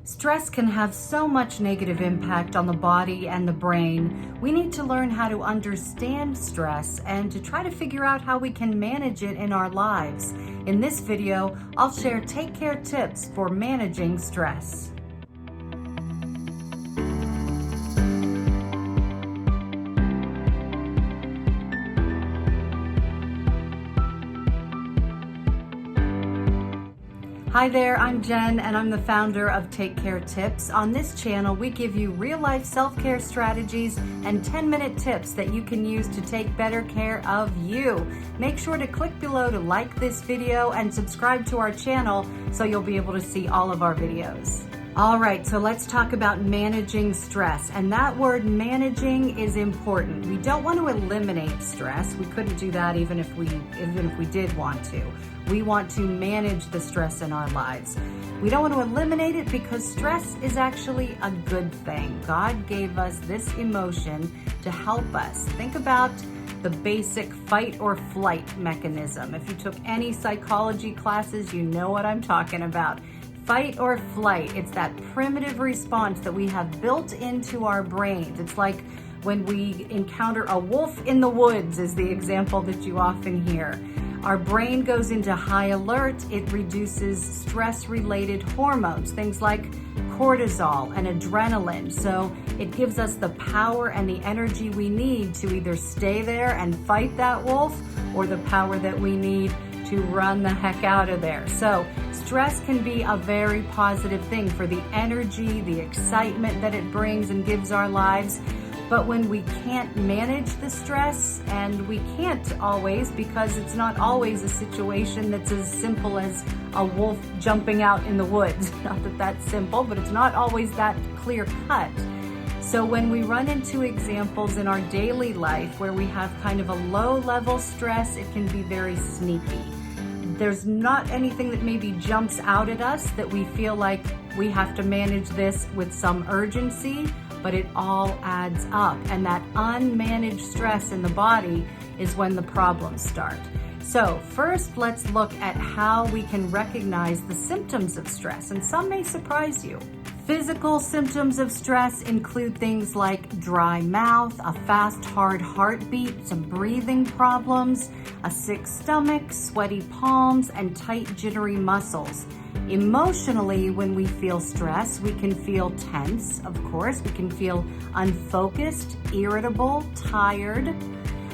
Stress can have so much negative impact on the body and the brain. We need to learn how to understand stress and to try to figure out how we can manage it in our lives. In this video, I'll share take care tips for managing stress. Hi there, I'm Jen and I'm the founder of Take Care Tips. On this channel, we give you real-life self-care strategies and 10-minute tips that you can use to take better care of you. Make sure to click below to like this video and subscribe to our channel so you'll be able to see all of our videos. All right, so let's talk about managing stress. And that word managing is important. We don't want to eliminate stress. We couldn't do that even if we did want to. We want to manage the stress in our lives. We don't want to eliminate it because stress is actually a good thing. God gave us this emotion to help us. Think about the basic fight or flight mechanism. If you took any psychology classes, you know what I'm talking about. Fight or flight, it's that primitive response that we have built into our brains. It's like when we encounter a wolf in the woods is the example that you often hear. Our brain goes into high alert. It reduces stress-related hormones, things like cortisol and adrenaline. So it gives us the power and the energy we need to either stay there and fight that wolf or the power that we need to run the heck out of there. So stress can be a very positive thing for the energy, the excitement that it brings and gives our lives. But when we can't manage the stress, and we can't always because it's not always a situation that's as simple as a wolf jumping out in the woods. Not that that's simple, but it's not always that clear cut. So when we run into examples in our daily life where we have kind of a low level stress, it can be very sneaky. There's not anything that maybe jumps out at us that we feel like we have to manage this with some urgency, but it all adds up. And that unmanaged stress in the body is when the problems start. So first, let's look at how we can recognize the symptoms of stress, and some may surprise you. Physical symptoms of stress include things like dry mouth, a fast, hard heartbeat, some breathing problems, a sick stomach, sweaty palms, and tight, jittery muscles. Emotionally, when we feel stress, we can feel tense, of course. We can feel unfocused, irritable, tired.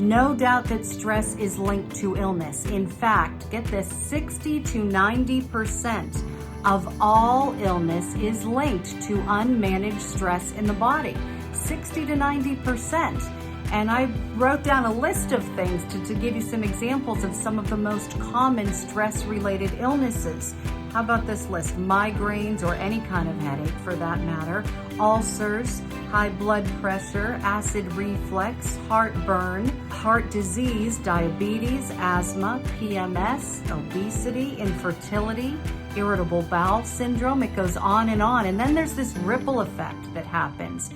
No doubt that stress is linked to illness. In fact, get this, 60 to 90% of all illness is linked to unmanaged stress in the body. 60 to 90%. And I wrote down a list of things to give you some examples of some of the most common stress-related illnesses. How about this list? Migraines, or any kind of headache for that matter, ulcers, high blood pressure, acid reflux, heartburn, heart disease, diabetes, asthma, PMS, obesity, infertility, irritable bowel syndrome. It goes on. And then there's this ripple effect that happens.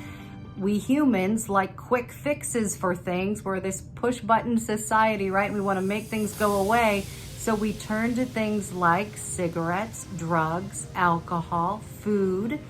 We humans like quick fixes for things. We're this push button society, right? We want to make things go away. So we turn to things like cigarettes, drugs, alcohol, food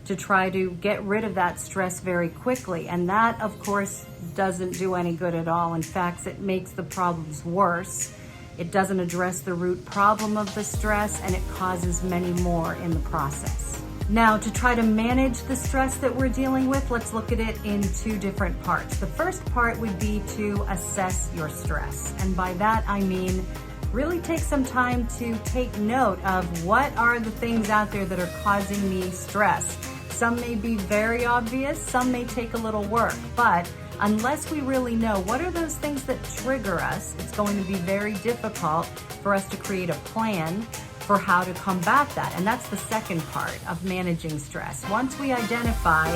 to try to get rid of that stress very quickly. And that, of course, doesn't do any good at all. In fact, it makes the problems worse. It doesn't address the root problem of the stress, and it causes many more in the process. Now, to try to manage the stress that we're dealing with, let's look at it in two different parts. The first part would be to assess your stress. And by that, I mean, really take some time to take note of what are the things out there that are causing me stress. Some may be very obvious, some may take a little work, but unless we really know what are those things that trigger us, it's going to be very difficult for us to create a plan for how to combat that. And that's the second part of managing stress. Once we identify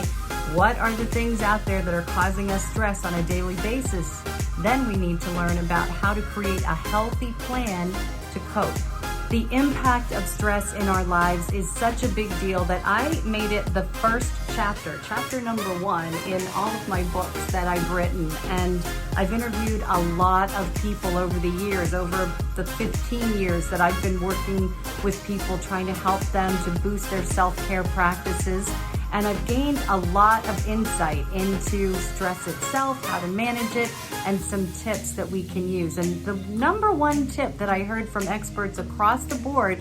what are the things out there that are causing us stress on a daily basis, then we need to learn about how to create a healthy plan to cope. The impact of stress in our lives is such a big deal that I made it the first chapter number 1 in all of my books that I've written. And I've interviewed a lot of people over the years, over the 15 years that I've been working with people trying to help them to boost their self-care practices. And I've gained a lot of insight into stress itself, how to manage it, and some tips that we can use. And the number 1 tip that I heard from experts across the board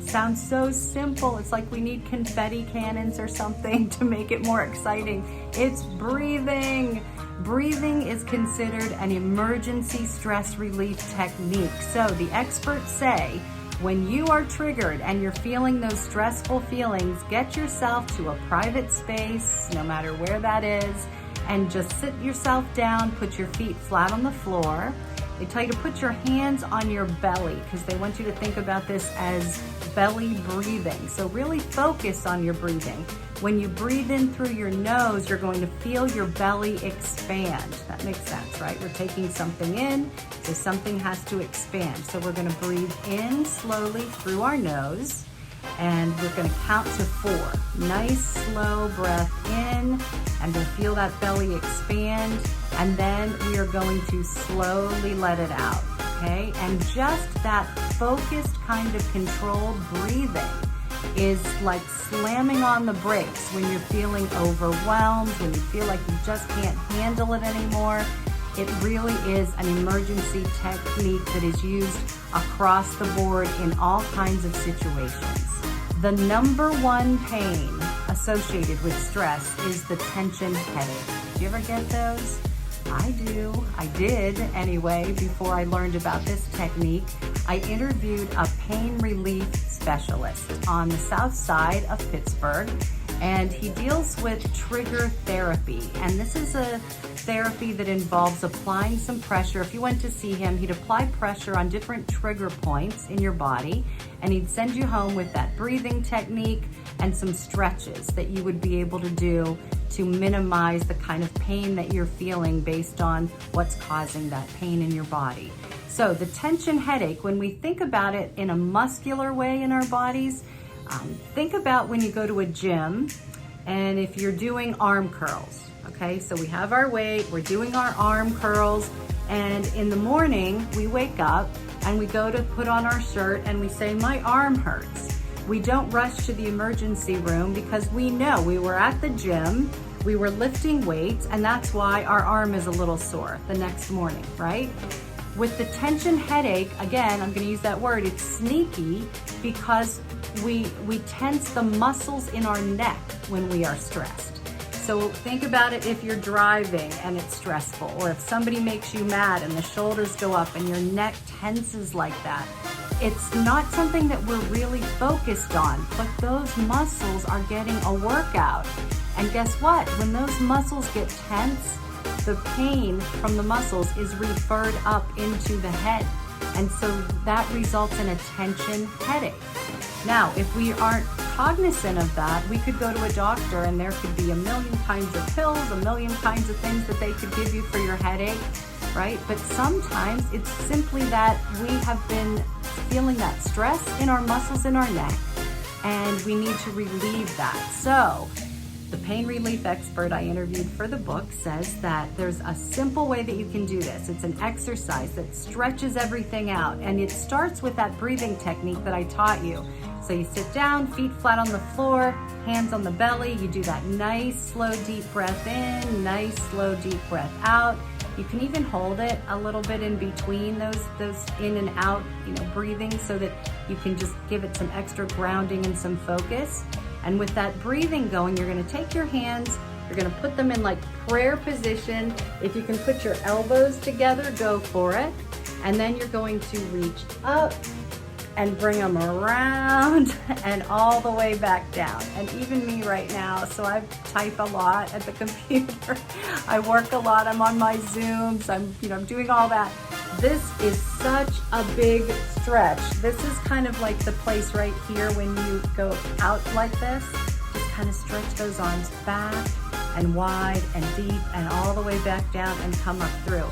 sounds so simple. It's like we need confetti cannons or something to make it more exciting. It's breathing. Breathing is considered an emergency stress relief technique. So the experts say, when you are triggered and you're feeling those stressful feelings, get yourself to a private space, no matter where that is, and just sit yourself down, put your feet flat on the floor. They tell you to put your hands on your belly because they want you to think about this as belly breathing. So really focus on your breathing. When you breathe in through your nose, you're going to feel your belly expand. That makes sense, right? We're taking something in, so something has to expand. So we're going to breathe in slowly through our nose, and we're going to count to 4. Nice, slow breath in, and we'll feel that belly expand, and then we are going to slowly let it out, okay? And just that focused kind of controlled breathing is like slamming on the brakes when you're feeling overwhelmed, when you feel like you just can't handle it anymore. It really is an emergency technique that is used across the board in all kinds of situations. The number 1 pain associated with stress is the tension headache. Do you ever get those? I do. I did anyway before I learned about this technique. I interviewed a pain relief specialist on the south side of Pittsburgh, and he deals with trigger therapy. And this is a therapy that involves applying some pressure. If you went to see him, he'd apply pressure on different trigger points in your body, and he'd send you home with that breathing technique and some stretches that you would be able to do to minimize the kind of pain that you're feeling based on what's causing that pain in your body. So the tension headache, when we think about it in a muscular way in our bodies, think about when you go to a gym and if you're doing arm curls, okay? So we have our weight, we're doing our arm curls, and in the morning we wake up and we go to put on our shirt and we say, my arm hurts. We don't rush to the emergency room because we know we were at the gym, we were lifting weights, and that's why our arm is a little sore the next morning, right? With the tension headache, again, I'm gonna use that word, it's sneaky because we tense the muscles in our neck when we are stressed. So think about it if you're driving and it's stressful, or if somebody makes you mad and the shoulders go up and your neck tenses like that. It's not something that we're really focused on, but those muscles are getting a workout. And guess what? When those muscles get tense, the pain from the muscles is referred up into the head. And so that results in a tension headache. Now, if we aren't cognizant of that, we could go to a doctor and there could be a million kinds of pills, a million kinds of things that they could give you for your headache, right? But sometimes it's simply that we have been feeling that stress in our muscles in our neck and we need to relieve that. So the pain relief expert I interviewed for the book says that there's a simple way that you can do this. It's an exercise that stretches everything out, and it starts with that breathing technique that I taught you. So you sit down, feet flat on the floor, hands on the belly. You do that nice, slow, deep breath in, nice, slow, deep breath out. You can even hold it a little bit in between those in and out, breathing, so that you can just give it some extra grounding and some focus. And with that breathing going, you're gonna take your hands, you're gonna put them in like prayer position. If you can put your elbows together, go for it. And then you're going to reach up and bring them around and all the way back down. And even me right now, so I type a lot at the computer. I work a lot, I'm on my Zooms, I'm doing all that. This is such a big stretch. This is kind of like the place right here when you go out like this. Just kind of stretch those arms back and wide and deep and all the way back down and come up through.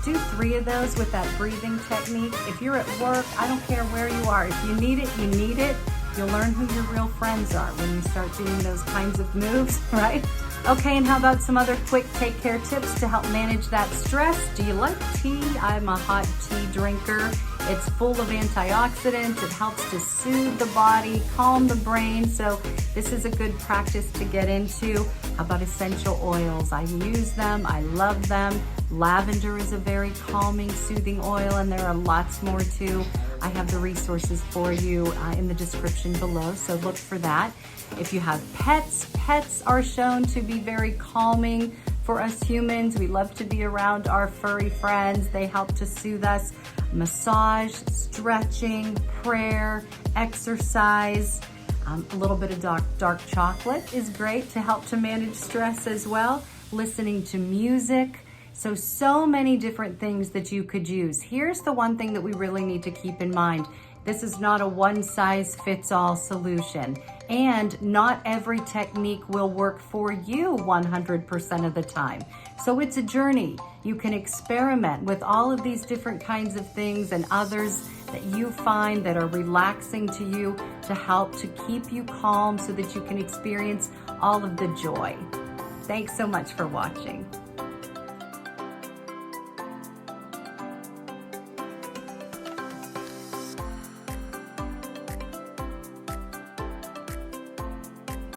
Do 3 of those with that breathing technique. If you're at work, I don't care where you are. If you need it, you need it. You'll learn who your real friends are when you start doing those kinds of moves, right? Okay, and how about some other quick take care tips to help manage that stress? Do you like tea? I'm a hot tea drinker. It's full of antioxidants. It helps to soothe the body, calm the brain. So this is a good practice to get into. How about essential oils? I use them. I love them. Lavender is a very calming, soothing oil, and there are lots more too. I have the resources for you in the description below, so look for that. If you have pets, pets are shown to be very calming for us humans. We love to be around our furry friends. They help to soothe us. Massage, stretching, prayer, exercise. A little bit of dark chocolate is great to help to manage stress as well. Listening to music. So many different things that you could use. Here's the one thing that we really need to keep in mind. This is not a one-size-fits-all solution, and not every technique will work for you 100% of the time. So it's a journey. You can experiment with all of these different kinds of things and others that you find that are relaxing to you to help to keep you calm so that you can experience all of the joy. Thanks so much for watching.